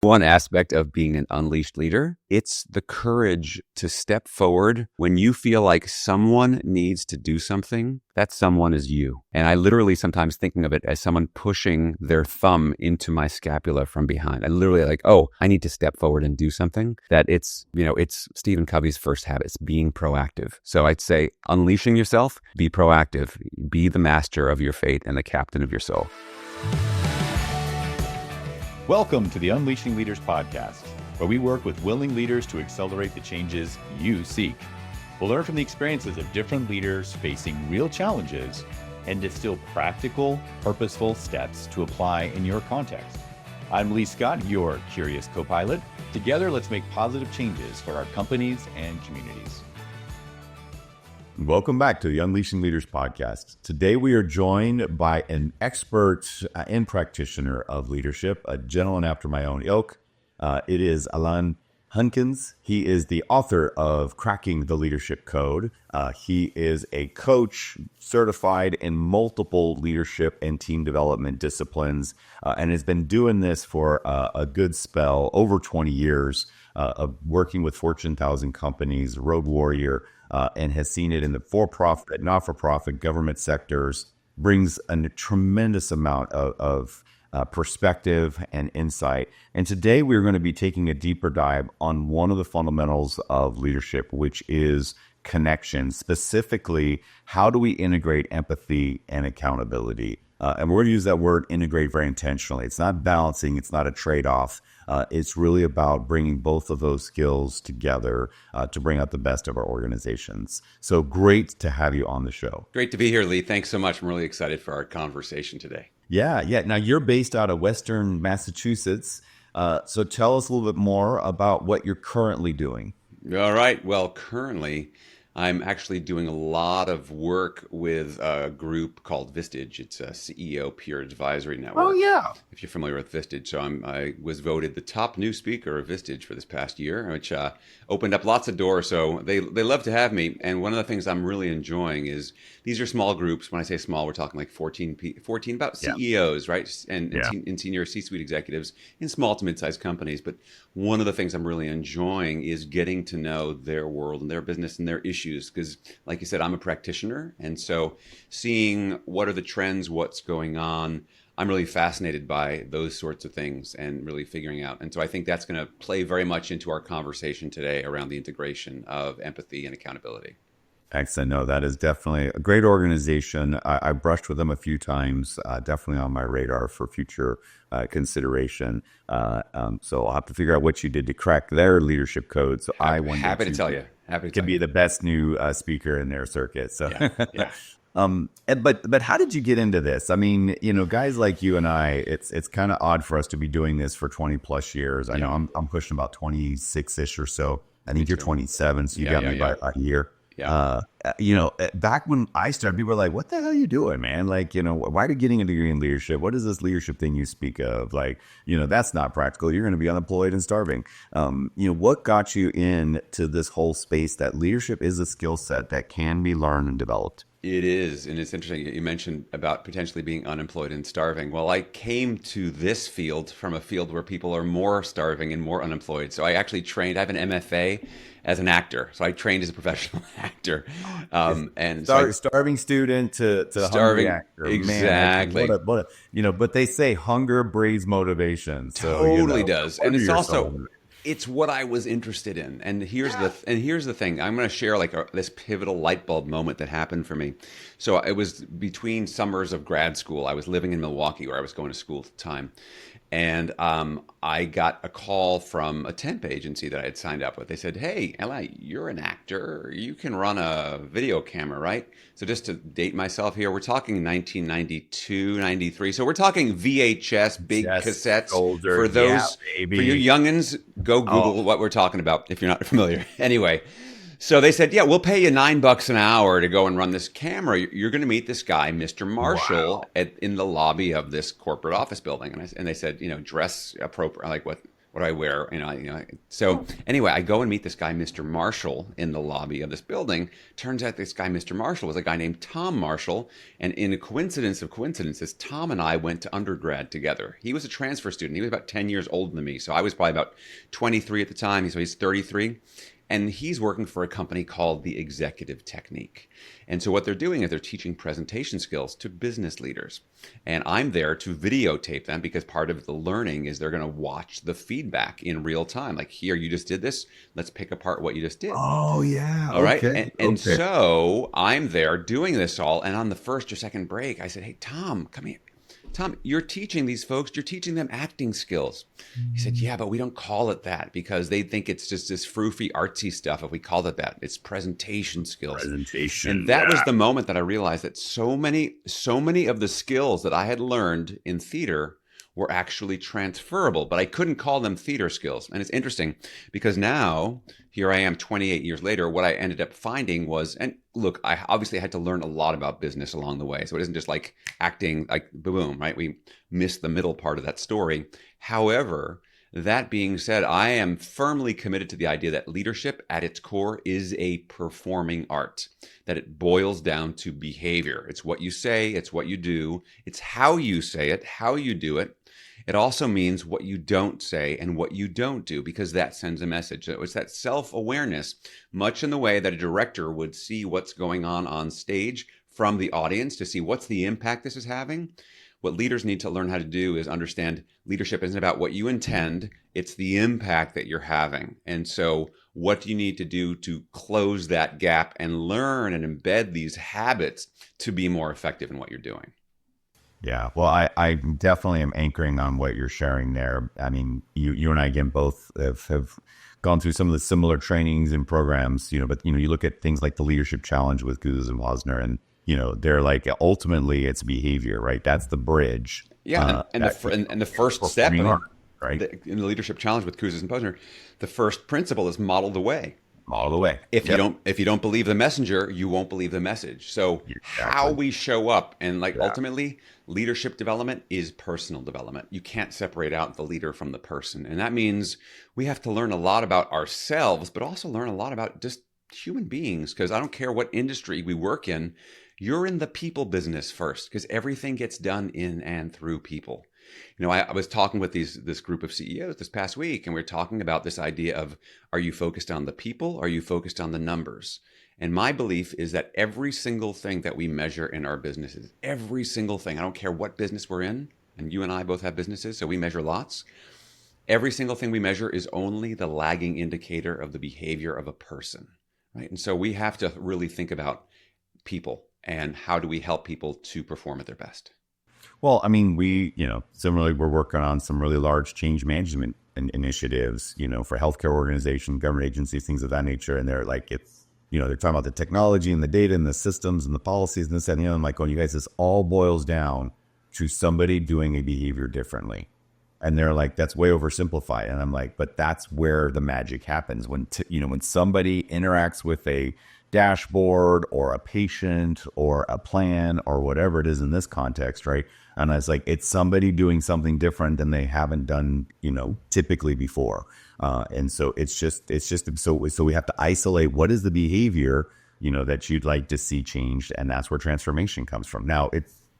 One aspect of being an unleashed leader, it's the courage to step forward when you feel like someone needs to do something. That someone is you. And I literally sometimes thinking of it as someone pushing their thumb into my scapula from behind. I literally like, oh, I need to step forward and do something. That it's Stephen Covey's first habit. It's being proactive. So I'd say unleashing yourself, be proactive, be the master of your fate and the captain of your soul. Welcome to the Unleashing Leaders podcast, where we work with willing leaders to accelerate the changes you seek. We'll learn from the experiences of different leaders facing real challenges and distill practical, purposeful steps to apply in your context. I'm Lee Scott, your curious co-pilot. Together, let's make positive changes for our companies and communities. Welcome back to the Unleashing Leaders podcast. Today, we are joined by an expert and practitioner of leadership, a gentleman after my own ilk. It is Alain Hunkins. He is the author of Cracking the Leadership Code. He is a coach certified in multiple leadership and team development disciplines, and has been doing this for a good spell, over 20 years of working with Fortune 1000 companies, road warrior, and has seen it in the for-profit, not-for-profit, government sectors, brings a tremendous amount of perspective and insight. And today we're going to be taking a deeper dive on one of the fundamentals of leadership, which is connection. Specifically, how do we integrate empathy and accountability? And we're going to use that word integrate very intentionally. It's not balancing. It's not a trade-off. It's really about bringing both of those skills together to bring out the best of our organizations. So great to have you on the show. Great to be here, Lee. Thanks so much. I'm really excited for our conversation today. Yeah. Now, you're based out of Western Massachusetts. So tell us a little bit more about what you're currently doing. All right. Well, currently, I'm actually doing a lot of work with a group called Vistage. It's a CEO peer advisory network. Oh, yeah. If you're familiar with Vistage. So I was voted the top new speaker of Vistage for this past year, which opened up lots of doors. So they love to have me. And one of the things I'm really enjoying is these are small groups. When I say small, we're talking like 14 about CEOs, right? And senior C-suite executives in small to mid-sized companies. But one of the things I'm really enjoying is getting to know their world and their business and their issues. Because like you said, I'm a practitioner. And so seeing what are the trends, what's going on, I'm really fascinated by those sorts of things and really figuring out. And so I think that's going to play very much into our conversation today around the integration of empathy and accountability. Excellent. No, that is definitely a great organization. I brushed with them a few times, definitely on my radar for future consideration. So I'll have to figure out what you did to crack their leadership code. So happy to tell you. Could be the best new speaker in their circuit. So, yeah. But how did you get into this? I mean, guys like you and I, it's kind of odd for us to be doing this for 20 plus years. I know I'm pushing about 26-ish or so. I think you're 27, so you got me by a year. Yeah. Back when I started, people were like, what the hell are you doing, man? Like, why are you getting a degree in leadership? What is this leadership thing you speak of? Like, that's not practical. You're going to be unemployed and starving. What got you into this whole space that leadership is a skill set that can be learned and developed? It is. And it's interesting that you mentioned about potentially being unemployed and starving. Well, I came to this field from a field where people are more starving and more unemployed. So I actually trained, I have an MFA as an actor. So I trained as a professional actor. Starving student to starving hungry actor. Exactly. Man, but they say hunger breeds motivation. So, totally does. And it's also... It's what I was interested in, and here's the thing. I'm going to share this pivotal light bulb moment that happened for me. So it was between summers of grad school. I was living in Milwaukee, where I was going to school at the time, and I got a call from a temp agency that I had signed up with. They said, "Hey, Eli, you're an actor. You can run a video camera, right?" So just to date myself here, we're talking 1992, 93. So we're talking VHS, big cassettes. Older. For those, for you youngins, go Google what we're talking about if you're not familiar. Anyway, so they said, yeah, we'll pay you $9 an hour to go and run this camera. You're going to meet this guy, Mr. Marshall, in the lobby of this corporate office building. And they said, dress appropriate, like what what do I wear? So anyway, I go and meet this guy, Mr. Marshall, in the lobby of this building. Turns out this guy, Mr. Marshall, was a guy named Tom Marshall. And in a coincidence of coincidences, Tom and I went to undergrad together. He was a transfer student. He was about 10 years older than me. So I was probably about 23 at the time. So he's 33. And he's working for a company called the Executive Technique. And so what they're doing is they're teaching presentation skills to business leaders. And I'm there to videotape them because part of the learning is they're going to watch the feedback in real time. Like, here, you just did this. Let's pick apart what you just did. Oh yeah. All right. Okay. And Okay. so I'm there doing this all. And on the first or second break, I said, hey, Tom, come here. Tom, you're teaching these folks, you're teaching them acting skills. He said, yeah, but we don't call it that because they think it's just this froofy, artsy stuff if we call it that. It's presentation skills. Presentation. And that was Yeah. the moment that I realized that so many of the skills that I had learned in theater were actually transferable, but I couldn't call them theater skills. And it's interesting because now, here I am 28 years later, what I ended up finding was, and look, I obviously had to learn a lot about business along the way. So it isn't just like acting like boom, right? We missed the middle part of that story. However, that being said, I am firmly committed to the idea that leadership at its core is a performing art, that it boils down to behavior. It's what you say, it's what you do, it's how you say it, how you do it. It also means what you don't say and what you don't do, because that sends a message. So it's that self-awareness, much in the way that a director would see what's going on stage from the audience to see what's the impact this is having. What leaders need to learn how to do is understand leadership isn't about what you intend, it's the impact that you're having. And so what do you need to do to close that gap and learn and embed these habits to be more effective in what you're doing? Yeah, well, I definitely am anchoring on what you're sharing there. I mean, you and I, again, both have gone through some of the similar trainings and programs, but, you look at things like the Leadership Challenge with Guz and Wozner, and, they're like, ultimately it's behavior, right? That's the bridge. Yeah, and the first step, right? In the Leadership Challenge with Kouzes and Posner, the first principle is model the way. All the way. If you don't believe the messenger, you won't believe the message. So how we show up, and ultimately, leadership development is personal development. You can't separate out the leader from the person. And that means we have to learn a lot about ourselves, but also learn a lot about just human beings. Because I don't care what industry we work in, you're in the people business first, because everything gets done in and through people. I was talking with this group of CEOs this past week, and we were talking about this idea of, are you focused on the people? Are you focused on the numbers? And my belief is that every single thing that we measure in our businesses, every single thing, I don't care what business we're in, and you and I both have businesses, so we measure lots. Every single thing we measure is only the lagging indicator of the behavior of a person, right? And so we have to really think about people and how do we help people to perform at their best. Well, I mean, similarly, we're working on some really large change management initiatives, for healthcare organizations, government agencies, things of that nature. And they're like, they're talking about the technology and the data and the systems and the policies and this and the other. I'm like, you guys, this all boils down to somebody doing a behavior differently. And they're like, that's way oversimplified. And I'm like, but that's where the magic happens when somebody interacts with a dashboard or a patient or a plan or whatever it is in this context, right? And I was like, it's somebody doing something different than they haven't done, typically before. And so it's just so we have to isolate what is the behavior, that you'd like to see changed, and that's where transformation comes from. Now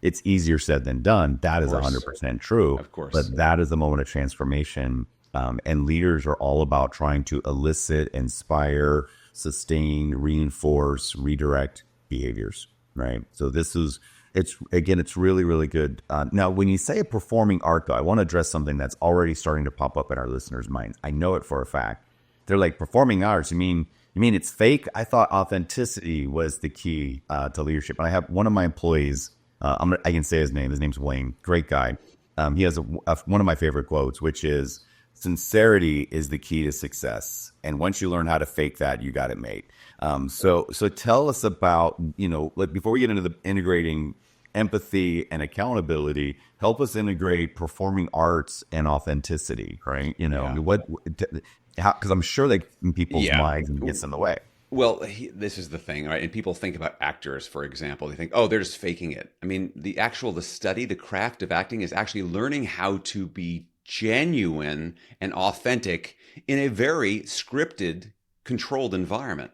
it's easier said than done. That is 100% true. Of course, but that is the moment of transformation, and leaders are all about trying to elicit, inspire, sustain, reinforce, redirect behaviors, right? So it's really, really good. Now, when you say a performing art, though, I want to address something that's already starting to pop up in our listeners' minds. I know it for a fact. They're like, performing arts, you mean it's fake? I thought authenticity was the key to leadership. And I have one of my employees, I can say his name. His name's Wayne, great guy. He has one of my favorite quotes, which is, sincerity is the key to success. And once you learn how to fake that, you got it made. So tell us about, before we get into the integrating empathy and accountability, help us integrate performing arts and authenticity, right? Because I'm sure that in people's minds it gets in the way. Well, this is the thing, right? And people think about actors, for example. They think, oh, they're just faking it. I mean, the study, the craft of acting is actually learning how to be genuine and authentic in a very scripted, controlled environment.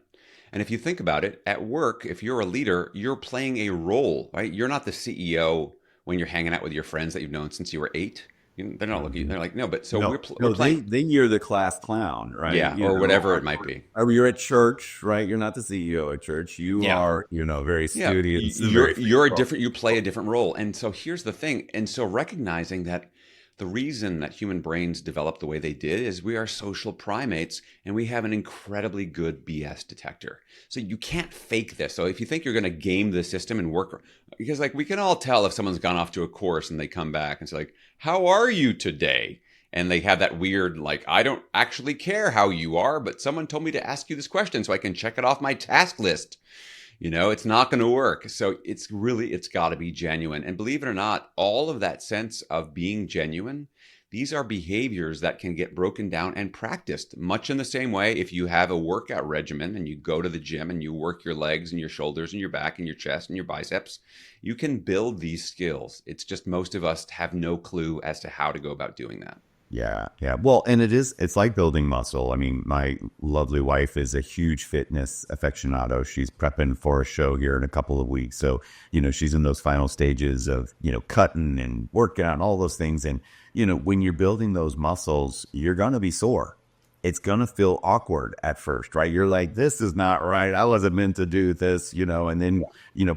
And if you think about it, at work, if you're a leader, you're playing a role, right? You're not the CEO when you're hanging out with your friends that you've known since you were 8. They're not looking. They're like, no, but so No, we're no, playing, you're the class clown, right? yeah, or whatever it might be. Or you're at church, right? You're not the CEO at church. You Yeah, are, very yeah, studious and very free you're a flow. different. You play a different role, and so here's the thing. And so recognizing that the reason that human brains developed the way they did is we are social primates, and we have an incredibly good BS detector. So you can't fake this. So if you think you're going to game the system and work, because like we can all tell if someone's gone off to a course and they come back and say like, "How are you today?" And they have that weird, like, I don't actually care how you are, but someone told me to ask you this question so I can check it off my task list. It's not going to work. So it's got to be genuine. And believe it or not, all of that sense of being genuine, these are behaviors that can get broken down and practiced much in the same way. If you have a workout regimen and you go to the gym and you work your legs and your shoulders and your back and your chest and your biceps, you can build these skills. It's just most of us have no clue as to how to go about doing that. Yeah, yeah. Well, and it's like building muscle. I mean, my lovely wife is a huge fitness aficionado. She's prepping for a show here in a couple of weeks. So, she's in those final stages of, cutting and working on all those things. And, when you're building those muscles, you're going to be sore. It's going to feel awkward at first, right? You're like, this is not right. I wasn't meant to do this, and then,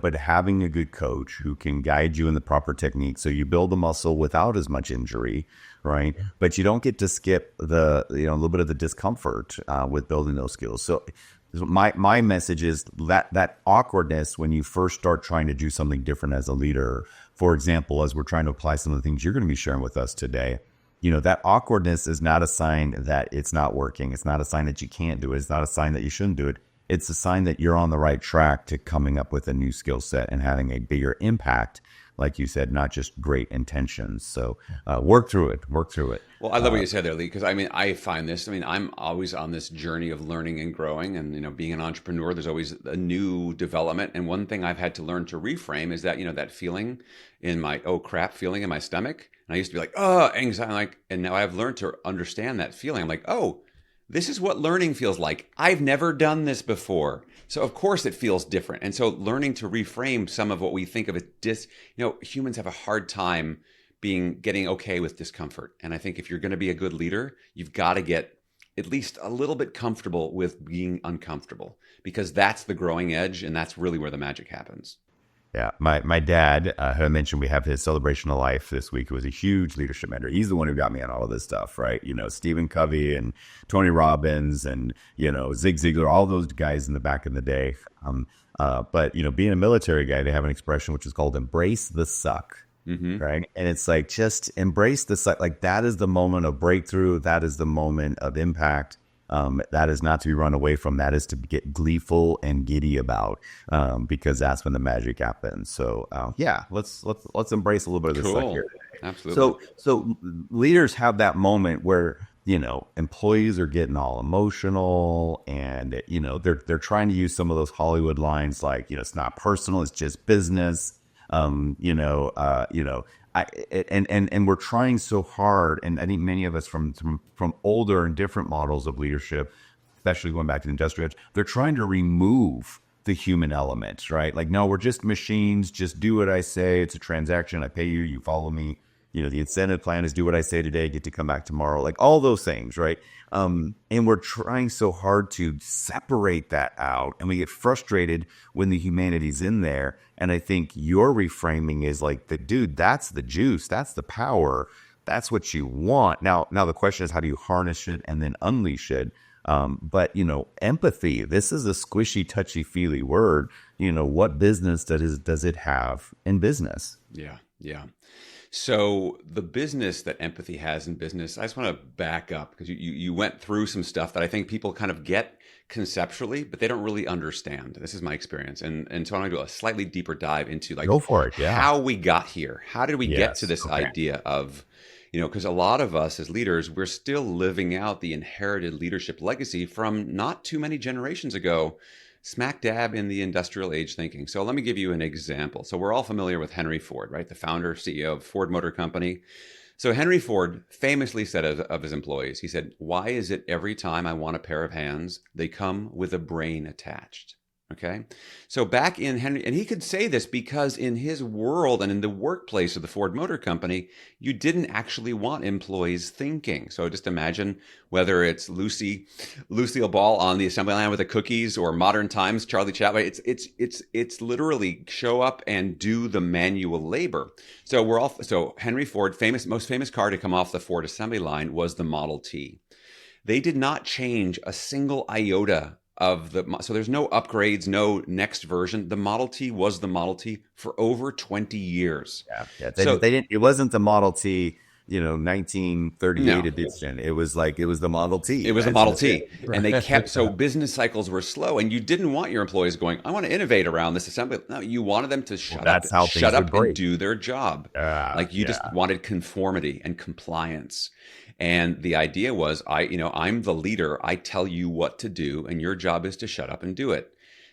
but having a good coach who can guide you in the proper technique. So you build the muscle without as much injury, right? But you don't get to skip the, a little bit of the discomfort with building those skills. So my message is that awkwardness when you first start trying to do something different as a leader, for example, as we're trying to apply some of the things you're going to be sharing with us today, that awkwardness is not a sign that it's not working. It's not a sign that you can't do it. It's not a sign that you shouldn't do it. It's a sign that you're on the right track to coming up with a new skill set and having a bigger impact. Like you said, not just great intentions. So work through it. Work through it. Well, I love what you said there, Lee, because I find this. I'm always on this journey of learning and growing, and being an entrepreneur, there's always a new development. And one thing I've had to learn to reframe is that that feeling in my oh crap feeling in my stomach. And I used to be like anxiety, and now I've learned to understand that feeling. I'm like, oh, this is what learning feels like. I've never done this before. So of course it feels different. And so learning to reframe some of what we think of as humans have a hard time getting okay with discomfort. And I think if you're going to be a good leader, you've got to get at least a little bit comfortable with being uncomfortable, because that's the growing edge, and that's really where the magic happens. Yeah, my dad, who I mentioned, we have his celebration of life this week. It was a huge leadership mentor. He's the one who got me on all of this stuff, right? Stephen Covey and Tony Robbins and, Zig Ziglar, all those guys in the back in the day. But, being a military guy, they have an expression which is called embrace the suck. Mm-hmm. Right. And it's like, just embrace the suck. Like, that is the moment of breakthrough. That is the moment of impact. That is not to be run away from. That is to get gleeful and giddy about, because that's when the magic happens. So, let's embrace a little bit of this stuff here today. Absolutely. So leaders have that moment where, employees are getting all emotional, and, they're trying to use some of those Hollywood lines like, it's not personal, it's just business. And we're trying so hard, and I think many of us from older and different models of leadership, especially going back to the industrial age, they're trying to remove the human element, right? Like, no, we're just machines. Just do what I say. It's a transaction. I pay you. You follow me. The incentive plan is do what I say today, get to come back tomorrow. Like, all those things, right? And we're trying so hard to separate that out, and we get frustrated when the humanity's in there. And I think your reframing is like, dude, that's the juice, that's the power, that's what you want. Now the question is, how do you harness it and then unleash it? But empathy, this is a squishy, touchy feely word. What business does it have in business? Yeah. So the business that empathy has in business, I just want to back up, because you went through some stuff that I think people kind of get conceptually, but they don't really understand. This is my experience. And so I'm going to do a slightly deeper dive into Go for it. Yeah. How we got here. How did we get to this idea of, because a lot of us as leaders, we're still living out the inherited leadership legacy from not too many generations ago, smack dab in the industrial age thinking. So let me give you an example. So we're all familiar with Henry Ford, right? The founder, CEO of Ford Motor Company. So Henry Ford famously said of his employees, he said, "Why is it every time I want a pair of hands, they come with a brain attached?" Okay. So back in Henry, and he could say this because in his world and in the workplace of the Ford Motor Company, you didn't actually want employees thinking. So just imagine whether it's Lucille Ball on the assembly line with the cookies, or modern times Charlie Chaplin. It's literally show up and do the manual labor. So Henry Ford, most famous car to come off the Ford assembly line was the Model T. They did not change a single iota of so there's no upgrades, no next version. The Model T was the Model T for over 20 years. Yeah. So They didn't. It wasn't the Model T, 1938 no, edition. It was like it was the Model T. it was a That's Model just T. it. And they kept, so Right. business cycles were slow, and you didn't want your employees going, I want to innovate around this assembly. No, you wanted them to Well, that's how shut things would up and break. do their job. Like you just Yeah. wanted conformity and compliance. And the idea was, I'm the leader. I tell you what to do, and your job is to shut up and do it.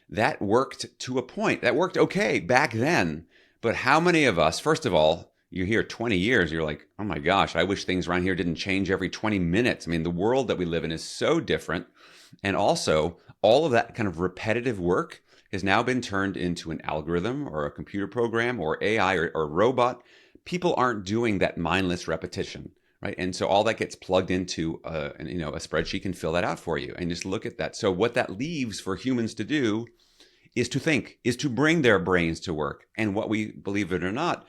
That worked to a point. That worked okay back then. But how many of us, first of all, you're here 20 years, you're like, oh my gosh, I wish things around here didn't change every 20 minutes. I mean, the world that we live in is so different. And also, all of that kind of repetitive work has now been turned into an algorithm or a computer program or AI or robot. People aren't doing that mindless repetition, right? And so all that gets plugged into a spreadsheet can fill that out for you, and just look at that. So what that leaves for humans to do is to think, is to bring their brains to work. And what we, believe it or not,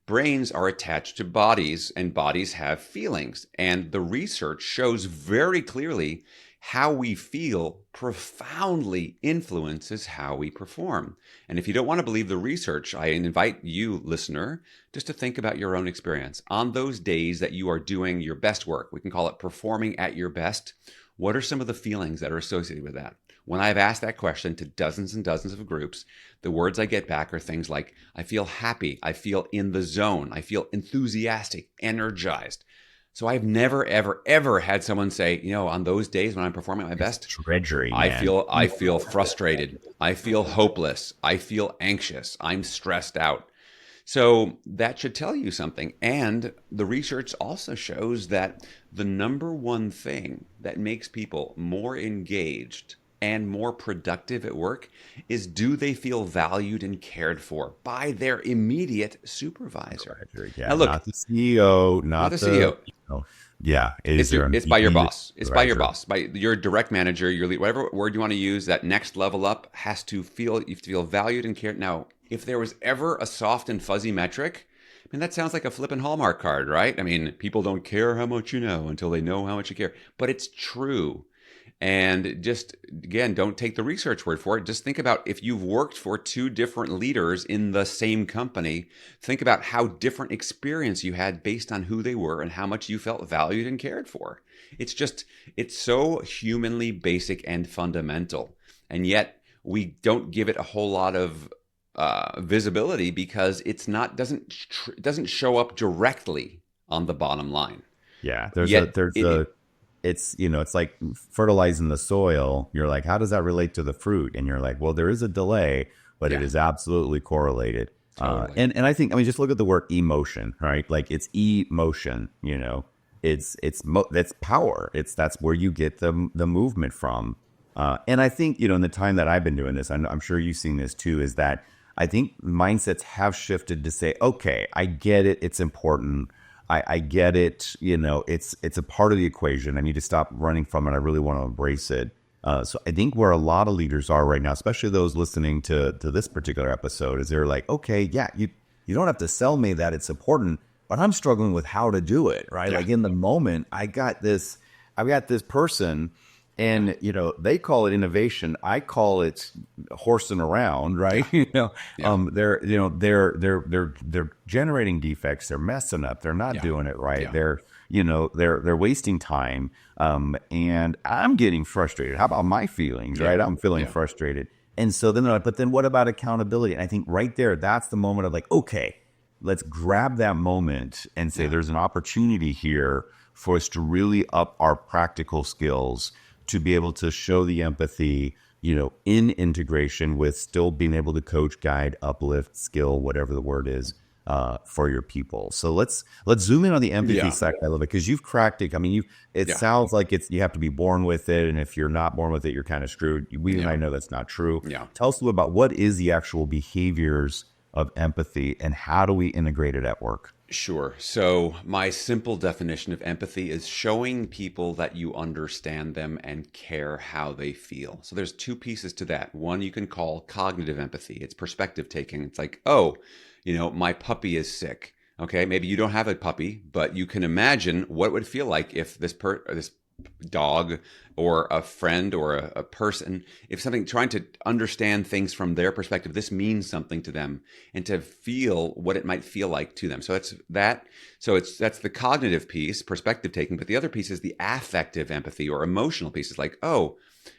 brains are attached to bodies, and bodies have feelings. And the research shows very clearly how we feel profoundly influences how we perform. And if you don't want to believe the research, I invite you, listener, just to think about your own experience. On those days that you are doing your best work, we can call it performing at your best, what are some of the feelings that are associated with that? When I've asked that question to dozens and dozens of groups, the words I get back are things like, I feel happy, I feel in the zone, I feel enthusiastic, energized. So I've never, ever, ever had someone say, on those days when I'm performing at my It's best, treasury, I man. feel I feel frustrated, I feel hopeless, I feel anxious, I'm stressed out. So that should tell you something. And the research also shows that the number one thing that makes people more engaged and more productive at work is, do they feel valued and cared for by their immediate supervisor? Treasury, Now yeah. look, Not the CEO, not the not CEO. yeah. Is there It's by your immediate boss. It's by your supervisor? boss, by your direct manager, your lead, whatever word you want to use. That next level up has to feel, you have to feel valued and cared. Now, if there was ever a soft and fuzzy metric, I mean, that sounds like a flippin' Hallmark card, right? I mean, people don't care how much you know until they know how much you care. But it's true. And just, again, don't take the research word for it. Just think about, if you've worked for two different leaders in the same company, think about how different experience you had based on who they were and how much you felt valued and cared for. It's so humanly basic and fundamental. And yet we don't give it a whole lot of visibility, because it doesn't show up directly on the bottom line. Yeah. Yet It's like fertilizing the soil. You're like, how does that relate to the fruit? And you're like, well, there is a delay, but it yeah, is absolutely correlated. totally. And I think, I mean, just look at the word emotion, right? Like it's emotion, that's power. That's where you get the movement from. And I think, in the time that I've been doing this, I'm sure you've seen this too, is that I think mindsets have shifted to say, okay, I get it. It's important. I get it. It's a part of the equation. I need to stop running from it. I really want to embrace it. So I think where a lot of leaders are right now, especially those listening to this particular episode, is they're like, okay, yeah, you don't have to sell me that it's important, but I'm struggling with how to do it, right? Yeah. Like in the moment, I've got this person, and they call it innovation. I call it horsing around, right? Yeah. They're generating defects. They're messing up. They're not Yeah. doing it right. Yeah. They're wasting time. And I'm getting frustrated. How about my feelings, Yeah. right? I'm feeling Yeah. frustrated. And so then they're like, but then what about accountability? And I think right there, that's the moment of like, okay, let's grab that moment and say, Yeah. there's an opportunity here for us to really up our practical skills, to be able to show the empathy, in integration with still being able to coach, guide, uplift, skill, whatever the word is. for your people. So let's zoom in on the empathy Yeah. side a little bit, because you've cracked it. I mean, it Yeah. sounds like you have to be born with it, and if you're not born with it, you're kind of screwed. We and Yeah. I know that's not true. Yeah. Tell us a little about what is the actual behaviors of empathy, and how do we integrate it at work? Sure. So, my simple definition of empathy is showing people that you understand them and care how they feel. So, there's two pieces to that. One you can call cognitive empathy, it's perspective taking. It's like, oh, my puppy is sick. Okay, maybe you don't have a puppy, but you can imagine what it would feel like if this dog or a friend or a person, if something, trying to understand things from their perspective, this means something to them, and to feel what it might feel like to them. So that's the cognitive piece, perspective taking. But the other piece is the affective empathy or emotional piece. It's like, oh,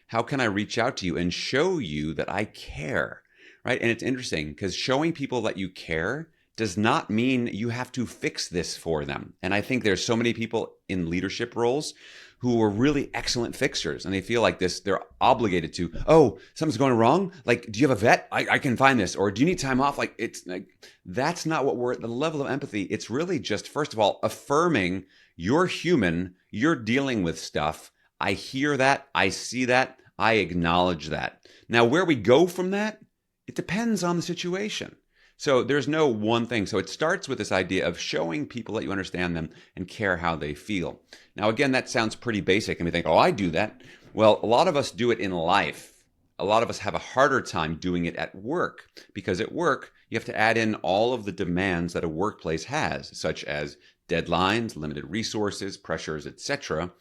how can I reach out to you and show you that I care, right? And it's interesting because showing people that you care does not mean you have to fix this for them. And I think there's so many people in leadership roles who are really excellent fixers, and they feel like they're obligated to, oh, something's going wrong, like, do you have a vet? I can find this. Or do you need time off? Like, it's like, that's not what we're at. The level of empathy, it's really just, first of all, affirming you're human, you're dealing with stuff. I hear that, I see that, I acknowledge that. Now, where we go from that, it depends on the situation. So there's no one thing. So it starts with this idea of showing people that you understand them and care how they feel. Now, again, that sounds pretty basic. And we think, oh, I do that. Well, a lot of us do it in life. A lot of us have a harder time doing it at work, because at work, you have to add in all of the demands that a workplace has, such as deadlines, limited resources, pressures, etc.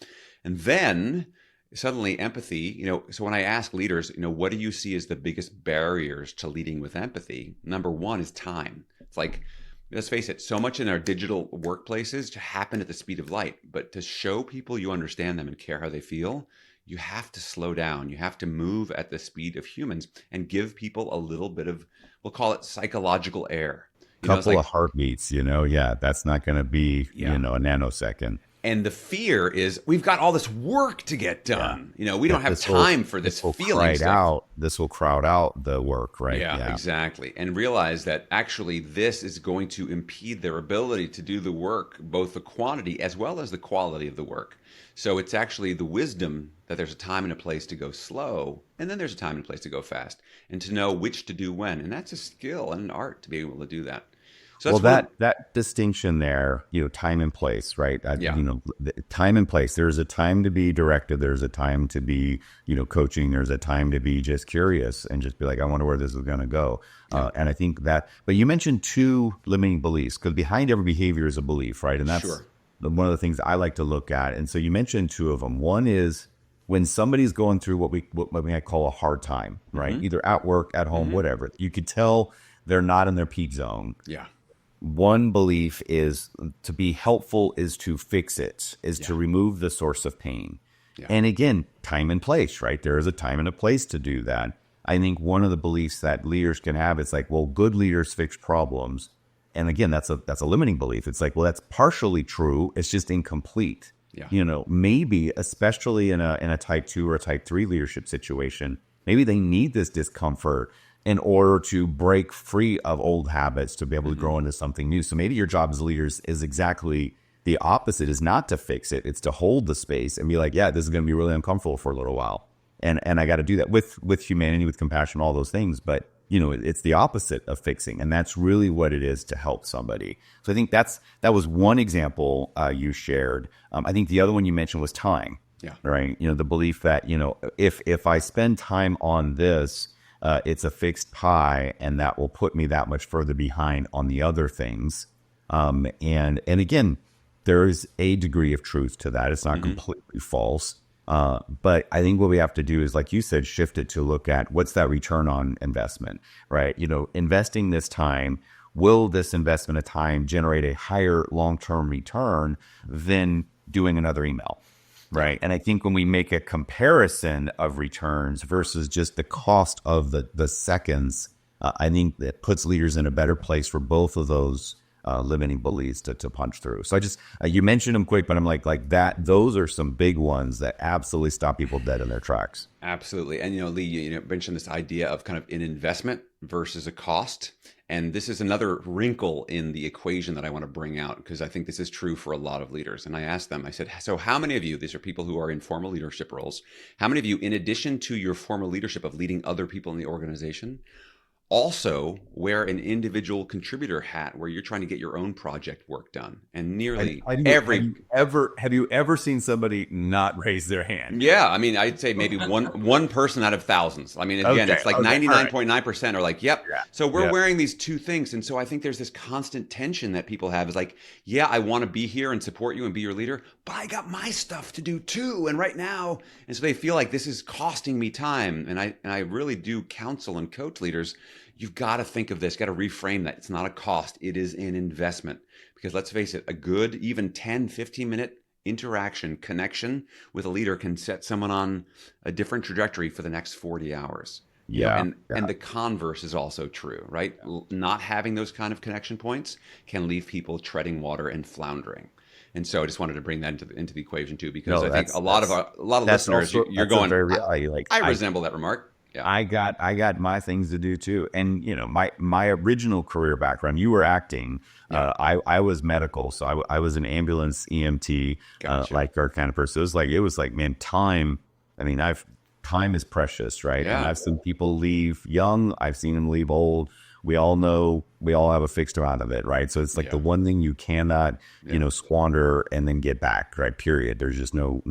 And then suddenly empathy, so when I ask leaders, what do you see as the biggest barriers to leading with empathy? Number one is time. It's like, let's face it, so much in our digital workplaces to happen at the speed of light. But to show people you understand them and care how they feel, you have to slow down. You have to move at the speed of humans and give people a little bit of, we'll call it psychological air. It's Couple of like, heartbeats, yeah, that's not going to be, yeah. a nanosecond. And the fear is we've got all this work to get Yeah. done. We don't have time for this feeling stuff. This will crowd out the work, right? Yeah, exactly. And realize that actually this is going to impede their ability to do the work, both the quantity as well as the quality of the work. So it's actually the wisdom that there's a time and a place to go slow, and then there's a time and a place to go fast, and to know which to do when. And that's a skill and an art to be able to do that. So Well, that's one. that distinction there, time and place, right? Yeah. Time and place. There's a time to be directed. There's a time to be, coaching. There's a time to be just curious and just be like, I wonder where this is going to go. Yeah. And I think that, but you mentioned two limiting beliefs, because behind every behavior is a belief, right? And that's Sure. one of the things I like to look at. And so you mentioned two of them. One is when somebody's going through what we might call a hard time, right? Mm-hmm. Either at work, at home, whatever. You could tell they're not in their peak zone. Yeah. One belief is to be helpful is to fix it, is to remove the source of pain. Yeah. And again, time and place, right? There is a time and a place to do that. I think one of the beliefs that leaders can have is like, well, good leaders fix problems. And again, that's a limiting belief. It's like, well, that's partially true. It's just incomplete. Yeah. Maybe, especially in a type 2 or a type 3 leadership situation, maybe they need this discomfort in order to break free of old habits to be able to grow into something new. So maybe your job as leaders is exactly the opposite, is not to fix it. It's to hold the space and be like, yeah, this is going to be really uncomfortable for a little while. And I got to do that with humanity, with compassion, all those things. But, it's the opposite of fixing. And that's really what it is to help somebody. So I think that was one example you shared. I think the other one you mentioned was time. Yeah. Right. The belief that, if I spend time on this, it's a fixed pie, and that will put me that much further behind on the other things. And again, there is a degree of truth to that. It's not completely false. But I think what we have to do is, like you said, shift it to look at what's that return on investment, right? Investing this time, will this investment of time generate a higher long-term return than doing another email? Right. And I think when we make a comparison of returns versus just the cost of the seconds, I think that puts leaders in a better place for both of those limiting beliefs to punch through. So I just, you mentioned them quick, but I'm like that, those are some big ones that absolutely stop people dead in their tracks. Absolutely. And, Lee, you mentioned this idea of kind of an investment versus a cost. And this is another wrinkle in the equation that I want to bring out because I think this is true for a lot of leaders. And I asked them, I said, so how many of you, these are people who are in formal leadership roles, how many of you, in addition to your formal leadership of leading other people in the organization, also wear an individual contributor hat where you're trying to get your own project work done? And nearly every Have you ever seen somebody not raise their hand? Yeah, I mean, I'd say maybe one person out of thousands. I mean, again, Okay, it's like okay, all right. 99.9% are like, yep. Yeah, So we're yeah, wearing these two things, and so I think there's this constant tension that people have is like, yeah, I want to be here and support you and be your leader, but I got my stuff to do too, and right now, and so they feel like this is costing me time, and I really do counsel and coach leaders. You've got to think of this, got to reframe that. It's not a cost, it is an investment. Because let's face it, a good, even 10, 15-minute interaction, connection with a leader can set someone on a different trajectory for the next 40 hours. yeah, And the converse is also true, right? Not having those kind of connection points can leave people treading water and floundering. And so I just wanted to bring that into the equation too, because no, I think a lot of that's listeners, also you're that's a going, very reality. Like I resemble that remark. Yeah. I got my things to do too. And my original career background, you were acting. Yeah. I was medical, so I was an ambulance EMT, Gotcha. like our kind of person. It was like, man, time. I mean, time is precious, right? And Yeah. I've seen people leave young. I've seen them leave old. We all know we all have a fixed amount of it, right? So it's like Yeah. the one thing you cannot, Yeah. squander and then get back, right? Period. There's just no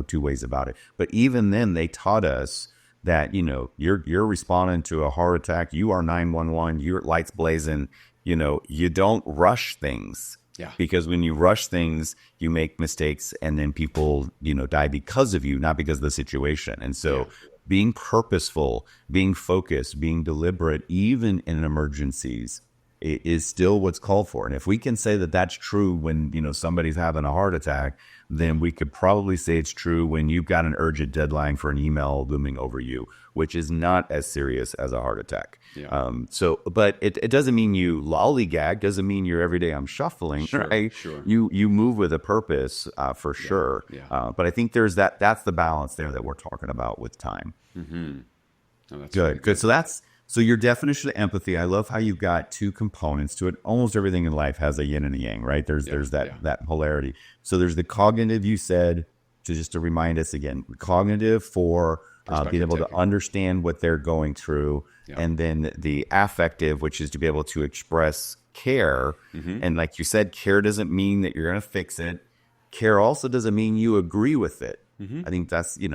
two ways about it. But even then, they taught us that you're responding to a heart attack, you are 911, your lights blazing, you don't rush things, Yeah. because when you rush things you make mistakes, and then people die because of you, not because of the situation. And so Yeah. being purposeful, being focused, being deliberate, even in emergencies, is still what's called for. And if we can say that that's true when somebody's having a heart attack, then we could probably say it's true when you've got an urgent deadline for an email looming over you, which is not as serious as a heart attack. Yeah. But it doesn't mean you lollygag, doesn't mean you're every day I'm shuffling, Sure. right? Sure. You move with a purpose, for sure. Yeah. But I think that's the balance there that we're talking about with time. Mm-hmm. Oh, that's Good, really good. So your definition of empathy, I love how you've got two components to it. Almost everything in life has a yin and a yang, right? There's that polarity. So there's the cognitive, you said, to remind us again, cognitive for being able to taking. understand what they're going through, Yeah. and then the affective, which is to be able to express care. Mm-hmm. And like you said, care doesn't mean that you're going to fix it. Care also doesn't mean you agree with it. Mm-hmm. I think that's it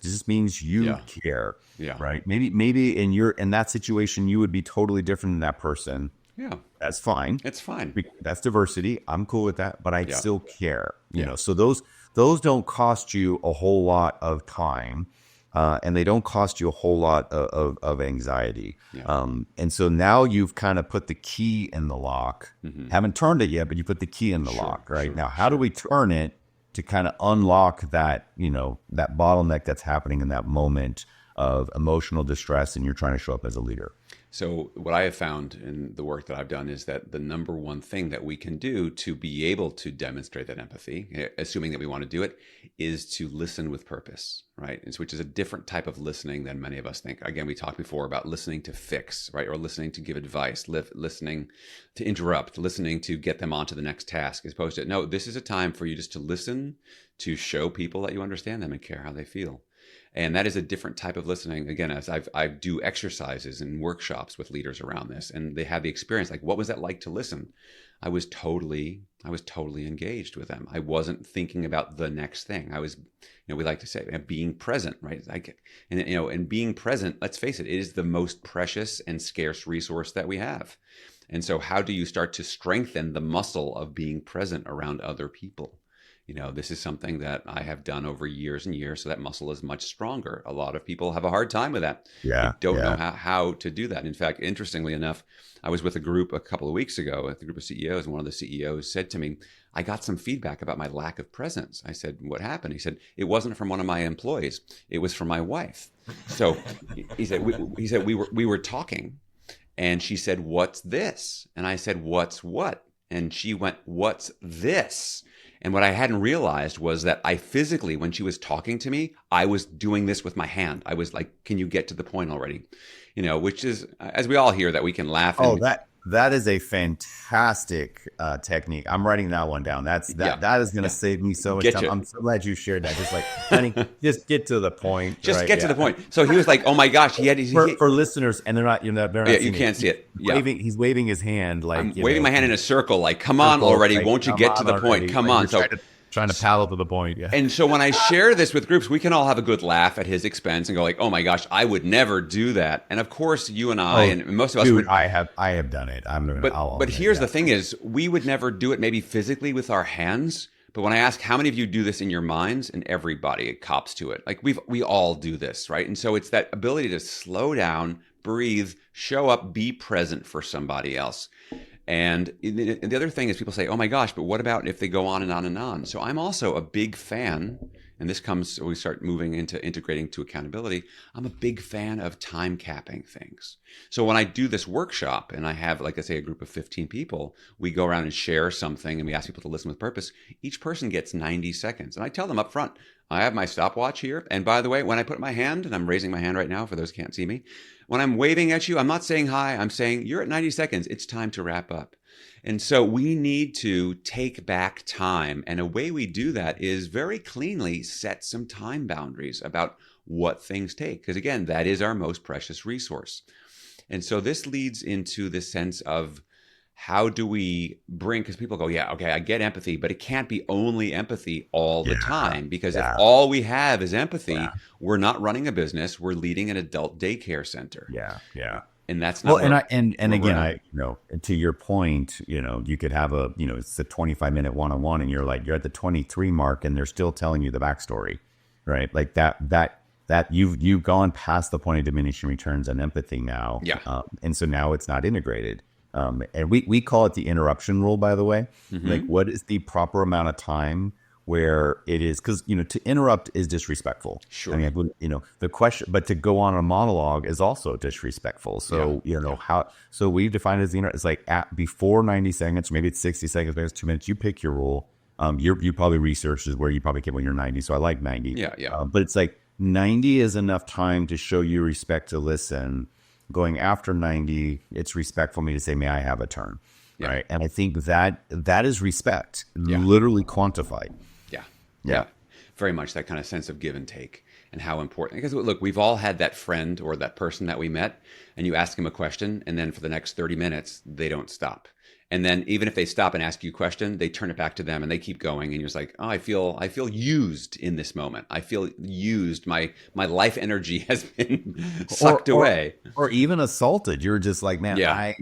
just means you Yeah. care. Yeah. Right. Maybe in that situation you would be totally different than that person. Yeah. That's fine. It's fine. That's diversity. I'm cool with that, but I Yeah. still care. Yeah. So those don't cost you a whole lot of time, and they don't cost you a whole lot of anxiety. Yeah. And so now you've kind of put the key in the lock. Mm-hmm. Haven't turned it yet, but you put the key in the Sure, lock. Right sure, now, how do sure. we turn it to kind of unlock that that bottleneck that's happening in that moment of emotional distress, and you're trying to show up as a leader? So what I have found in the work that I've done is that the number one thing that we can do to be able to demonstrate that empathy, assuming that we want to do it, is to listen with purpose, right? And so, which is a different type of listening than many of us think. Again, we talked before about listening to fix, right? Or listening to give advice, listening to interrupt, listening to get them onto the next task, as opposed to, no, this is a time for you just to listen, to show people that you understand them and care how they feel. And that is a different type of listening. Again, as I do exercises and workshops with leaders around this, and they have the experience, like, what was that like to listen? I was totally engaged with them. I wasn't thinking about the next thing. I was, we like to say, being present, right? And being present, let's face it, it is the most precious and scarce resource that we have. And so how do you start to strengthen the muscle of being present around other people? This is something that I have done over years and years, so that muscle is much stronger. A lot of people have a hard time with that. Yeah, They don't yeah. know how to do that. In fact, interestingly enough, I was with a group a couple of weeks ago, with a group of CEOs, and one of the CEOs said to me, I got some feedback about my lack of presence. I said, what happened? He said, it wasn't from one of my employees. It was from my wife. So he said, we were talking, and she said, what's this? And I said, what's what? And she went, what's this? And what I hadn't realized was that I physically, when she was talking to me, I was doing this with my hand. I was like, can you get to the point already? Which is, as we all hear that, we can laugh. Oh, And, That is a fantastic technique. I'm writing that one down. Yeah, That is going to yeah. save me so much Get time. you. I'm so glad you shared that. Just like, honey, just get to the point, Just right? get to the Yeah. point. So he was like, "Oh my gosh, For listeners, and they're yeah, not you seeing it. can't see it. Yeah, He's waving his hand like I'm waving my hand in a circle, like, come on circle, already, like won't you come get to on the point? already. Come Like on." you're So trying to paddle to the point. Yeah. and so when I share this with groups, we can all have a good laugh at his expense and go like, "Oh my gosh, I would never do that." And of course, you and I Oh, and most of us dude, would. I have done it. I'll But admit, here's yeah. the thing: is we would never do it maybe physically with our hands. But when I ask how many of you do this in your minds, and everybody cops to it, like we all do this, right? And so it's that ability to slow down, breathe, show up, be present for somebody else. And the other thing is people say, oh my gosh, but what about if they go on and on and on? So I'm also a big fan, and this comes, we start moving into integrating to accountability. I'm a big fan of time capping things. So when I do this workshop and I have, like I say, a group of 15 people, we go around and share something and we ask people to listen with purpose. Each person gets 90 seconds. And I tell them up front, I have my stopwatch here. And by the way, when I put my hand, and I'm raising my hand right now for those who can't see me, when I'm waving at you, I'm not saying hi. I'm saying you're at 90 seconds. It's time to wrap up. And so we need to take back time. And a way we do that is very cleanly set some time boundaries about what things take. Because again, that is our most precious resource. And so this leads into the sense of how do we bring, because people go, yeah, okay, I get empathy, but it can't be only empathy all the Yeah. time. Because if Yeah. all we have is empathy, Yeah. we're not running a business, we're leading an adult daycare center. Yeah. Yeah. And that's Well, not and where, and where we're again, at. to your point, you could have it's a 25-minute one-on-one, and you're at the 23 mark, and they're still telling you the backstory, right? Like that you've gone past the point of diminishing returns and empathy now, Yeah. and so now it's not integrated. And we call it the interruption rule, by the way. Like, Mm-hmm. what is the proper amount of time where it is? Because to interrupt is disrespectful. Sure. I mean, the question, but to go on a monologue is also disrespectful. So Yeah. how? So we define it as it's like before 90 seconds, maybe it's 60 seconds, maybe it's 2 minutes. You pick your rule. You probably researched is where you probably came when you're 90. So I like 90. Yeah. Yeah. But it's like 90 is enough time to show you respect to listen. Going after 90, it's respectful for me to say, may I have a turn? Yeah. Right. And I think that is respect, Yeah. literally quantified. Yeah. Yeah. Yeah. Very much that kind of sense of give and take and how important. Because look, we've all had that friend or that person that we met, and you ask them a question, and then for the next 30 minutes, they don't stop. And then even if they stop and ask you a question, they turn it back to them and they keep going. And you're just like, oh, I feel used in this moment. I feel used. My life energy has been sucked away. Or even assaulted. You're just like, man, Yeah.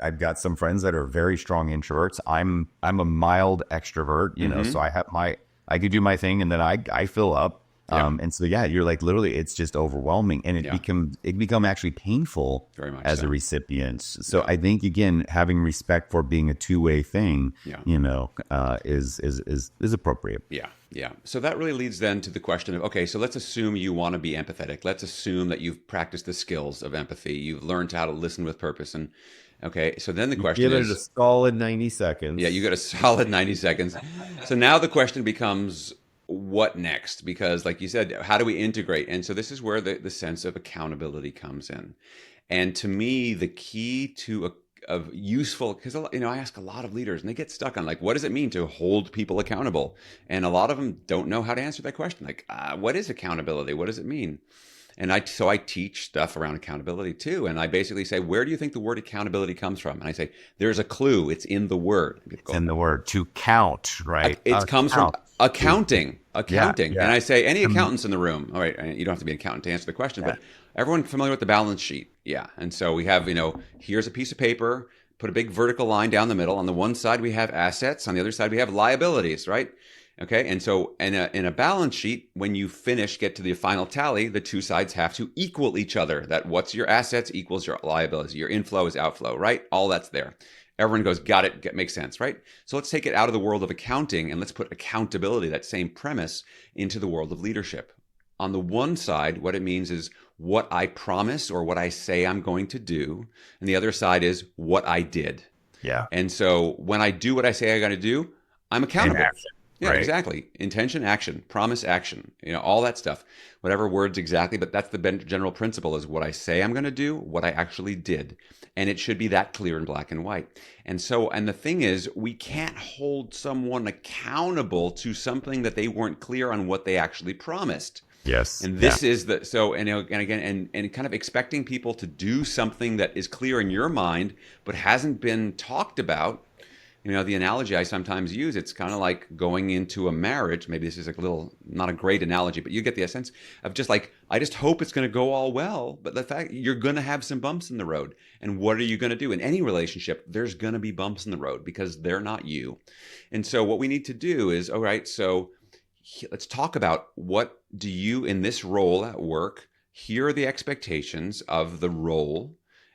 I've got some friends that are very strong introverts. I'm a mild extrovert, Mm-hmm. so I could do my thing, and then I fill up. Yeah. And so you're like, literally, it's just overwhelming, and Yeah. it become actually painful Very much as so. a recipient. So I think, again, having respect for being a two-way thing, Yeah. is appropriate. Yeah, yeah. So that really leads then to the question of, okay, so let's assume you want to be empathetic. Let's assume that you've practiced the skills of empathy. You've learned how to listen with purpose. And okay, so then the question Give it a is, solid 90 seconds. yeah, you got a solid 90 seconds. So now the question becomes, what next? Because like you said, how do we integrate? And so this is where the sense of accountability comes in. And to me, the key to of useful, because I ask a lot of leaders and they get stuck on like, what does it mean to hold people accountable? And a lot of them don't know how to answer that question. Like, what is accountability? What does it mean? And I teach stuff around accountability too. And I basically say, where do you think the word accountability comes from? And I say, there's a clue. It's in the word. It's in the word to count, right? It comes from accounting. Yeah. And I say, any accountants in the room? All right, you don't have to be an accountant to answer the question, but everyone familiar with the balance sheet? Yeah. And so we have, here's a piece of paper, put a big vertical line down the middle. On the one side, we have assets. On the other side, we have liabilities, right? Okay. And so in a balance sheet, when you get to the final tally, the two sides have to equal each other. That what's your assets equals your liabilities. Your inflow is outflow, right? All that's there. Everyone goes, got it, makes sense, right? So let's take it out of the world of accounting and let's put accountability, that same premise, into the world of leadership. On the one side, what it means is what I promise or what I say I'm going to do. And the other side is what I did. Yeah. And so when I do what I say I got to do, I'm accountable. Yeah, right? exactly. Intention, action, promise, action. All that stuff. Whatever words exactly, but that's the general principle is what I say I'm going to do, what I actually did. And it should be that clear in black and white. And the thing is, we can't hold someone accountable to something that they weren't clear on what they actually promised. Yes. And Yeah. this is the so and again and kind of expecting people to do something that is clear in your mind but hasn't been talked about. The analogy I sometimes use, it's kind of like going into a marriage. Maybe this is a little, not a great analogy, but you get the essence of just like, I just hope it's going to go all well. But the fact you're going to have some bumps in the road. And what are you going to do? In any relationship, there's going to be bumps in the road because they're not you. And so what we need to do is, all right, so let's talk about what do you in this role at work, here are the expectations of the role,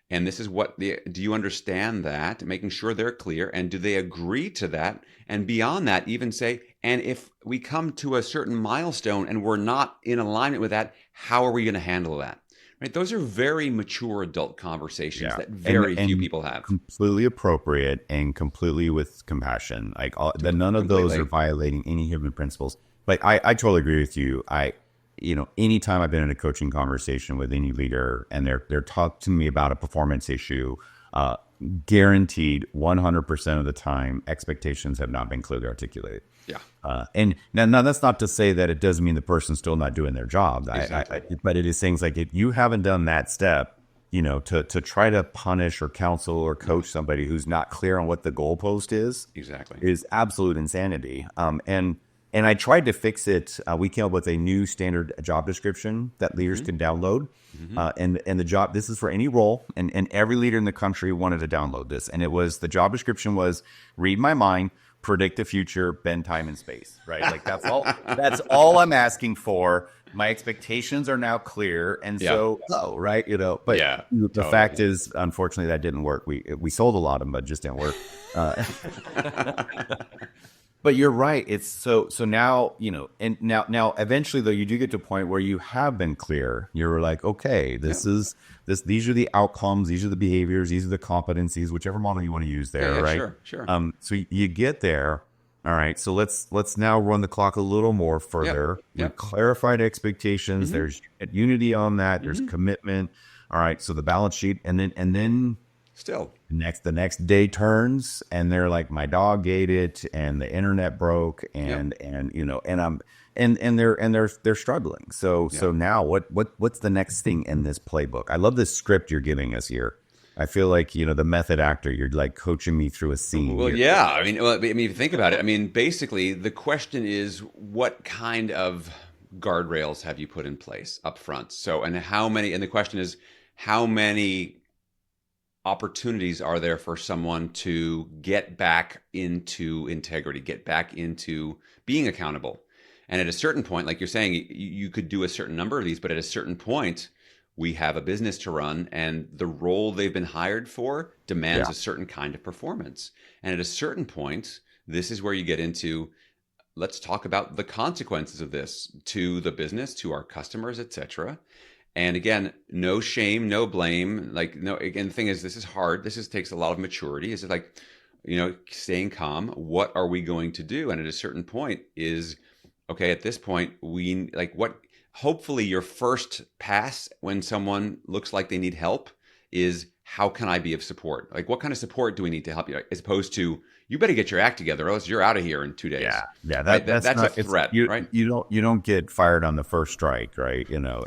and this is do you understand that, making sure they're clear, and do they agree to that? And beyond that, even say, and if we come to a certain milestone and we're not in alignment with that, how are we going to handle that? Right? Those are very mature adult conversations Yeah. that very few And people have. completely appropriate and completely with compassion. Like none of those are Completely. violating any human principles. But I totally agree with you. Anytime I've been in a coaching conversation with any leader and they're talking to me about a performance issue, uh, guaranteed 100% of the time, expectations have not been clearly articulated. Yeah. And now that's not to say that it doesn't mean the person's still not doing their job. Exactly. But it is things like if you haven't done that step, to try to punish or counsel or coach somebody who's not clear on what the goalpost Exactly. is absolute insanity. And I tried to fix it. We came up with a new standard job description that leaders can download. And the job, this is for any role, and every leader in the country wanted to download this. And the job description was read my mind, predict the future, bend time and space, right? Like that's all I'm asking for. My expectations are now clear. And right. But Yeah, the totally. fact is, unfortunately, that didn't work. We sold a lot of them, but it just didn't work. But you're right. It's so now, and now eventually though, you do get to a point where you have been clear. You're like, okay, these are the outcomes, these are the behaviors, these are the competencies, whichever model you want to use there, Yeah, right? sure. So you get there. All right. So let's now run the clock a little more further. Yep. We clarified expectations. There's unity on that. There's commitment. All right. So the balance sheet, and then Still. the next day turns and they're like, my dog ate it and the internet broke and they're struggling. So now what's the next thing in this playbook? I love this script you're giving us here. I feel like, the method actor, you're like coaching me through a scene. Well, here. yeah. I mean, if you think about it, I mean, basically, the question is, what kind of guardrails have you put in place up front? So, and the question is, how many opportunities are there for someone to get back into integrity, get back into being accountable? And at a certain point, like you're saying, you could do a certain number of these, but at a certain point, we have a business to run and the role they've been hired for demands a certain kind of performance. And at a certain point, this is where you get into, let's talk about the consequences of this to the business, to our customers, etc. And again, no shame, no blame. Like, no, again, the thing is, this is hard. Takes a lot of maturity. It's like, staying calm. What are we going to do? And at a certain point is, okay, at this point, hopefully your first pass when someone looks like they need help is, how can I be of support? Like, what kind of support do we need to help you? As opposed to, you better get your act together, or else you're out of here in 2 days. Yeah. That's a threat, right? You don't get fired on the first strike, right? No,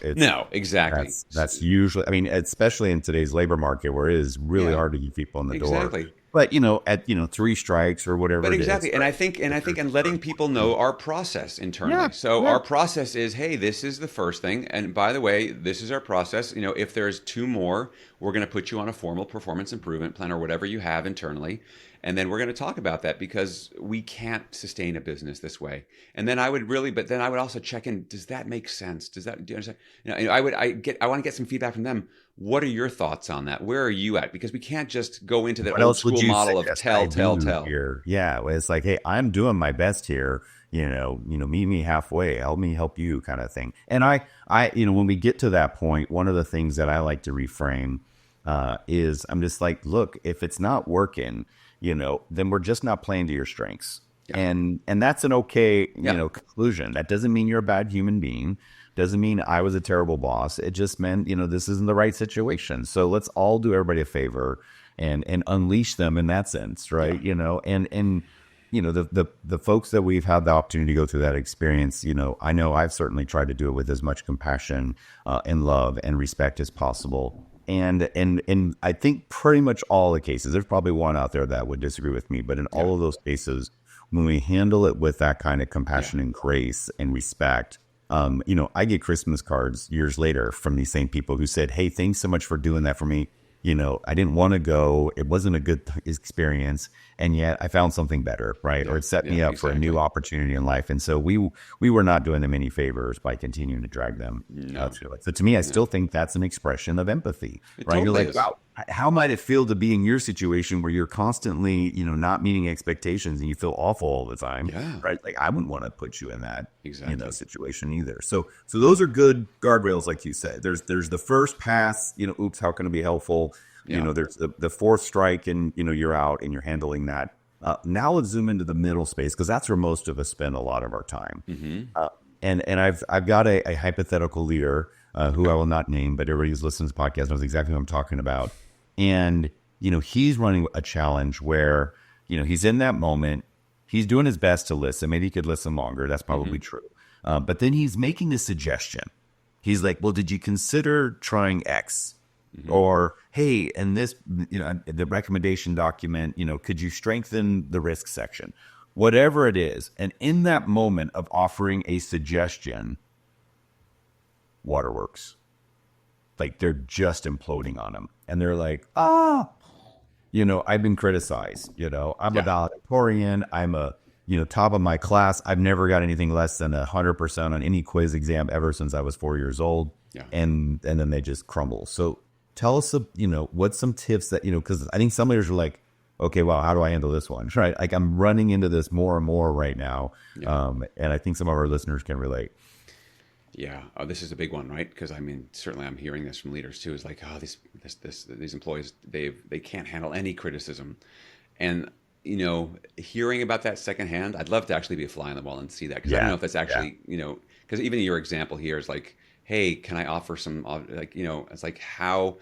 exactly. That's usually, I mean, especially in today's labor market where it is really hard to get people in the door. Exactly. But at 3 strikes or whatever. But it exactly, is, and right? and letting people know our process internally. Yeah, So yeah. our process is, hey, this is the first thing, and by the way, this is our process. If there's 2 more, we're going to put you on a formal performance improvement plan or whatever you have internally, and then we're going to talk about that because we can't sustain a business this way. And then I would also check in. Does that make sense? Do you understand? I want to get some feedback from them. What are your thoughts on that? Where are you at? Because we can't just go into that What old else would school you model of suggest I tell. do here? Yeah, well, it's like, hey, I'm doing my best here. Meet me halfway. Help me help you, kind of thing. And when we get to that point, one of the things that I like to reframe is I'm just like, look, if it's not working, then we're just not playing to your strengths. Yeah. And that's an okay, Yeah. conclusion. That doesn't mean you're a bad human being. Doesn't mean I was a terrible boss. It just meant, this isn't the right situation. So let's all do everybody a favor and unleash them in that sense, Yeah. right? The folks that we've had the opportunity to go through that experience, I know I've certainly tried to do it with as much compassion and love and respect as possible. And I think pretty much all the cases, there's probably one out there that would disagree with me, but in Yeah. all of those cases, when we handle it with that kind of Yeah. compassion and grace and respect, I get Christmas cards years later from these same people who said, "Hey, thanks so much for doing that for me. I didn't want to go. It wasn't a good experience, and yet I found something better, right? Or Yeah. it set Yeah. me up for a new Exactly. opportunity in life." And so we were not doing them any favors by continuing to drag them No. through it. So to me, I No. still think that's an expression of empathy, It right? You're totally like, is. wow, how might it feel to be in your situation where you're constantly, not meeting expectations and you feel awful all the time, Yeah. right? Like I wouldn't want to put you in that, Exactly. situation either. So those are good guardrails, like you said. There's the first pass, oops, how can it be helpful? Yeah. There's the fourth strike, and you're out and you're handling that. Now let's zoom into the middle space because that's where most of us spend a lot of our time. Mm-hmm. And I've got a hypothetical leader who Okay. I will not name, but everybody who's listening to this podcast knows exactly what I'm talking about. And he's running a challenge where he's in that moment. He's doing his best to listen. Maybe he could listen longer. That's Mm-hmm. probably true. But then he's making a suggestion. He's like, "Well, did you consider trying X?" Mm-hmm. Or, "Hey, in this, the recommendation document, could you strengthen the risk section?" Whatever it is. And in that moment of offering a suggestion, waterworks. Like they're just imploding on him. And they're like, I've been criticized. I'm a Yeah. valedictorian. I'm a, top of my class. I've never got anything less than 100% on any quiz exam ever since I was 4 years old. Yeah. And then they just crumble. So tell us, what's some tips that, because I think some leaders are like, okay, well, how do I handle this one? Right. Like I'm running into this more and more right now. Yeah. And I think some of our listeners can relate. Yeah. Oh, this is a big one, right? Because I mean, certainly I'm hearing this from leaders too. Is like, oh, these employees, they can't handle any criticism, and hearing about that secondhand, I'd love to actually be a fly on the wall and see that because I don't Yeah. know if that's Yeah. actually because even your example here is like, hey, can I offer some like it's like how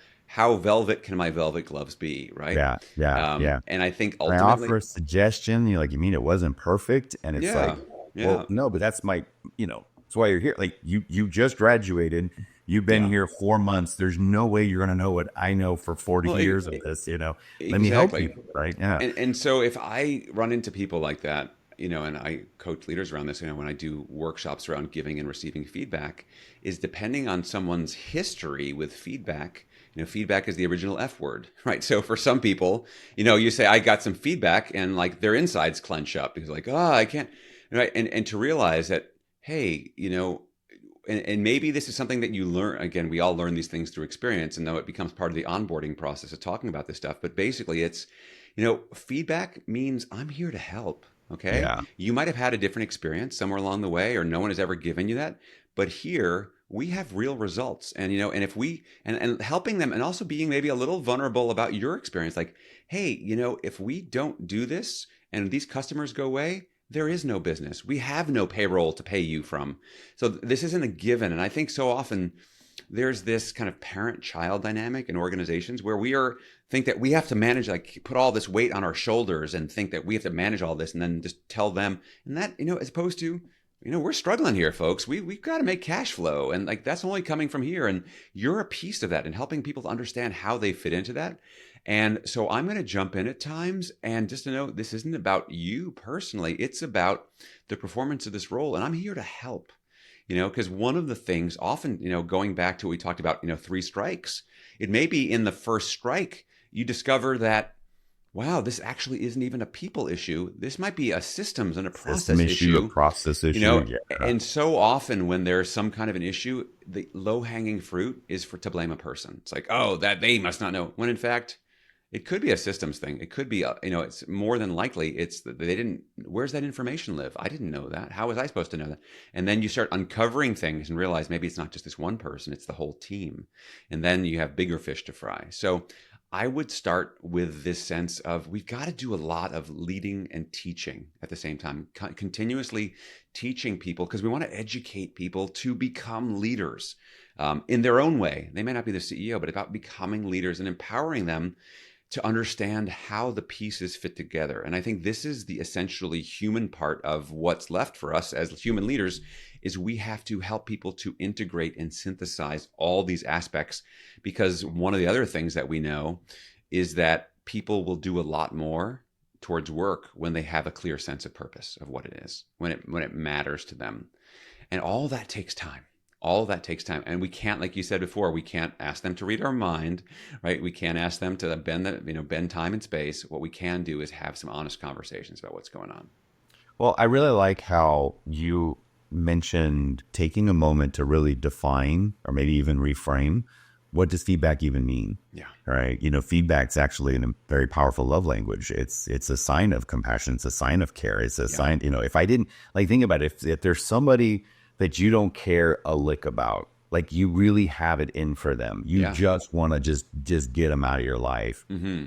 velvet can my velvet gloves be, right? Yeah. Yeah. Yeah. And I think And I offer ultimately, a suggestion. You're like, you mean it wasn't perfect? And it's like, yeah, well, yeah. no, but that's my, that's why you're here. Like you just graduated. You've been Yeah. here 4 months. There's no way you're going to know what I know for 40 Well, years of this, let me help exactly. you. Right. Yeah. And so if I run into people like that, and I coach leaders around this, when I do workshops around giving and receiving feedback, is depending on someone's history with feedback. Feedback is the original F word, right? So for some people, you say, I got some feedback and like their insides clench up because like, oh, I can't, right? And to realize that, hey, and maybe this is something that you learn. Again, we all learn these things through experience, and though it becomes part of the onboarding process of talking about this stuff. But basically, it's feedback means I'm here to help. Okay, Yeah. you might have had a different experience somewhere along the way, or no one has ever given you that. But here we have real results, and if we and helping them, and also being maybe a little vulnerable about your experience, like, hey, if we don't do this and these customers go away, there is no business. We have no payroll to pay you from. So this isn't a given. And I think so often there's this kind of parent-child dynamic in organizations where think that we have to manage, like put all this weight on our shoulders and think that we have to manage all this and then just tell them. And that, as opposed to, we're struggling here, folks. We've got to make cash flow. And like that's only coming from here. And you're a piece of that and helping people to understand how they fit into that. And so I'm going to jump in at times and just to know this isn't about you personally. It's about the performance of this role. And I'm here to help, because one of the things often, going back to what we talked about, 3 strikes, it may be in the first strike, you discover that, wow, this actually isn't even a people issue. This might be a systems and a System process issue, a issue, process issue. Yeah. and so often when there's some kind of an issue, the low hanging fruit is to blame a person. It's like, oh, that they must not know. When in fact, it could be a systems thing. It could be, it's more than likely it's that they didn't, where's that information live? I didn't know that. How was I supposed to know that? And then you start uncovering things and realize maybe it's not just this one person, it's the whole team. And then you have bigger fish to fry. So I would start with this sense of we've got to do a lot of leading and teaching at the same time, continuously teaching people because we want to educate people to become leaders in their own way. They may not be the CEO, but about becoming leaders and empowering them to understand how the pieces fit together. And I think this is the essentially human part of what's left for us as human leaders is we have to help people to integrate and synthesize all these aspects, because one of the other things that we know is that people will do a lot more towards work when they have a clear sense of purpose of what it is, when it matters to them. And all that takes time. All of that takes time. And we can't, like you said before, we can't ask them to read our mind, right? We can't ask them to bend time and space. What we can do is have some honest conversations about what's going on. Well, I really like how you mentioned taking a moment to really define or maybe even reframe what does feedback even mean? Yeah. Right. Feedback's actually a very powerful love language. It's a sign of compassion. It's a sign of care. It's a sign, if I didn't think about it, if there's somebody that you don't care a lick about, like you really have it in for them. You just want to just get them out of your life. Mm-hmm.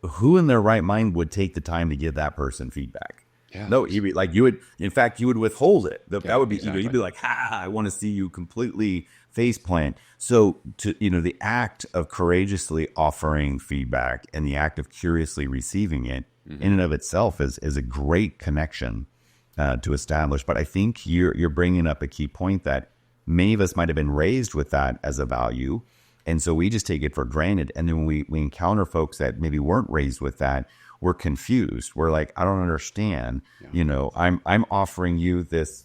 Who in their right mind would take the time to give that person feedback? Yeah. No, you'd be like, you would withhold it. That would be, exactly. You'd be like, I want to see you completely face plant. So the act of courageously offering feedback and the act of curiously receiving it in and of itself is a great connection to establish. But I think you're bringing up a key point that many of us might have been raised with that as a value. And so we just take it for granted. And then when we encounter folks that maybe weren't raised with that, we're confused. We're like, I don't understand. Yeah. I'm offering you this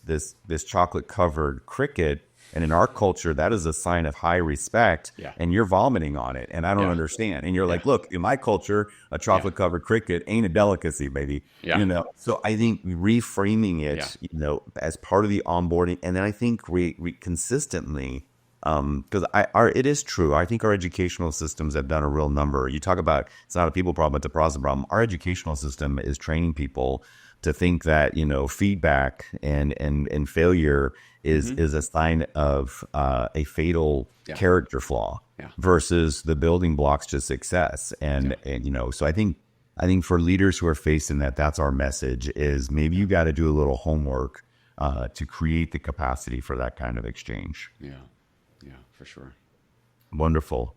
chocolate covered cricket. And in our culture, that is a sign of high respect. Yeah. And you're vomiting on it. And I don't understand. And you're like, look, in my culture, a chocolate covered cricket ain't a delicacy, baby. Yeah. So I think reframing it, as part of the onboarding. And then I think we consistently, because it is true. I think our educational systems have done a real number. You talk about it's not a people problem, it's a process problem. Our educational system is training people to think that feedback and failure is a sign of a fatal character flaw versus the building blocks to success. And so I think for leaders who are facing that, that's our message: is maybe you got to do a little homework to create the capacity for that kind of exchange. Yeah, for sure. Wonderful.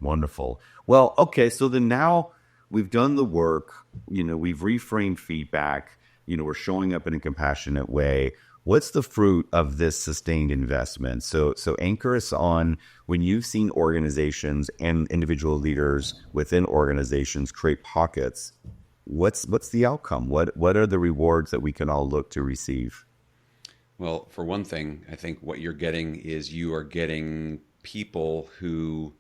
Well, okay. So then now we've done the work, we've reframed feedback, we're showing up in a compassionate way. What's the fruit of this sustained investment? So anchor us on when you've seen organizations and individual leaders within organizations create pockets. What's the outcome? What are the rewards that we can all look to receive? Well, for one thing, I think what you're getting is you are getting people who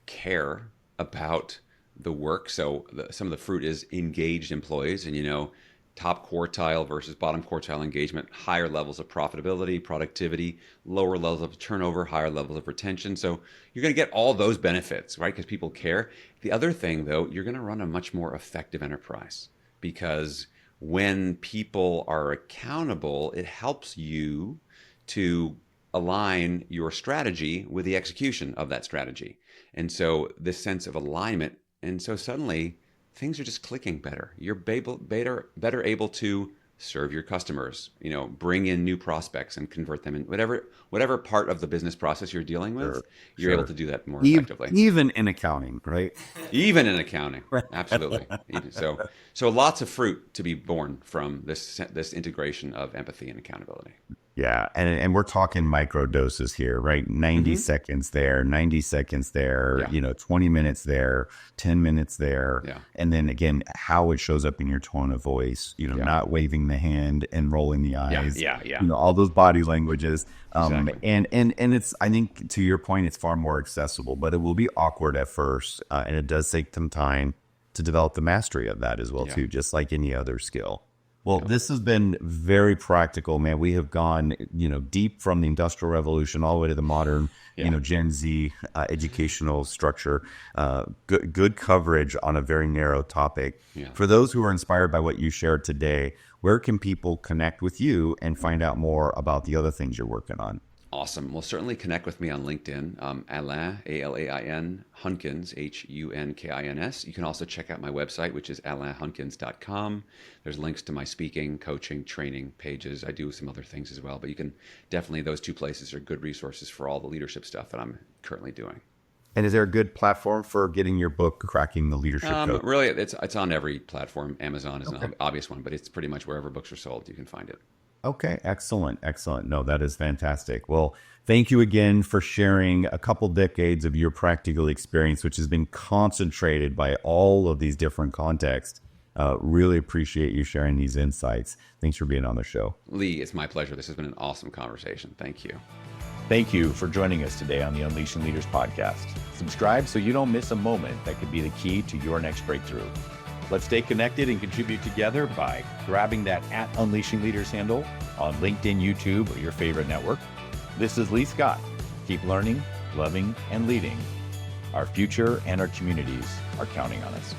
care about the work. So some of the fruit is engaged employees, and top quartile versus bottom quartile engagement, higher levels of profitability, productivity, lower levels of turnover, higher levels of retention. So you're going to get all those benefits, right? Because people care. The other thing, though, you're going to run a much more effective enterprise, because when people are accountable, it helps you to align your strategy with the execution of that strategy. And so this sense of alignment, and so suddenly things are just clicking better. You're better able to serve your customers, bring in new prospects and convert them in whatever part of the business process you're dealing with. You're able to do that more effectively. Even in accounting, right? Even in accounting, absolutely. So lots of fruit to be born from this integration of empathy and accountability. Yeah, and we're talking micro doses here, right? 90 seconds there, 90 seconds there, 20 minutes there, 10 minutes there. Yeah. And then again, how it shows up in your tone of voice, not waving the hand and rolling the eyes. Yeah. All those body languages. Exactly. And it's, I think to your point, it's far more accessible, but it will be awkward at first. And it does take some time to develop the mastery of that as well, too, just like any other skill. Well, this has been very practical, man. We have gone, deep from the Industrial Revolution all the way to the modern, Gen Z educational structure. Good coverage on a very narrow topic. Yeah. For those who are inspired by what you shared today, where can people connect with you and find out more about the other things you're working on? Awesome. Well, certainly connect with me on LinkedIn. Alain, Alain Hunkins, Hunkins. You can also check out my website, which is alainhunkins.com. There's links to my speaking, coaching, training pages. I do some other things as well, but you can definitely, those two places are good resources for all the leadership stuff that I'm currently doing. And is there a good platform for getting your book, Cracking the Leadership Code? Really, it's on every platform. Amazon is Okay. an obvious one, but it's pretty much wherever books are sold, you can find it. Okay, excellent, excellent. No, that is fantastic. Well, thank you again for sharing a couple decades of your practical experience, which has been concentrated by all of these different contexts. Really appreciate you sharing these insights. Thanks for being on the show. Lee, it's my pleasure. This has been an awesome conversation. Thank you. Thank you for joining us today on the Unleashing Leaders podcast. Subscribe so you don't miss a moment that could be the key to your next breakthrough. Let's stay connected and contribute together by grabbing that @Unleashing Leaders handle on LinkedIn, YouTube, or your favorite network. This is Lee Scott. Keep learning, loving, and leading. Our future and our communities are counting on us.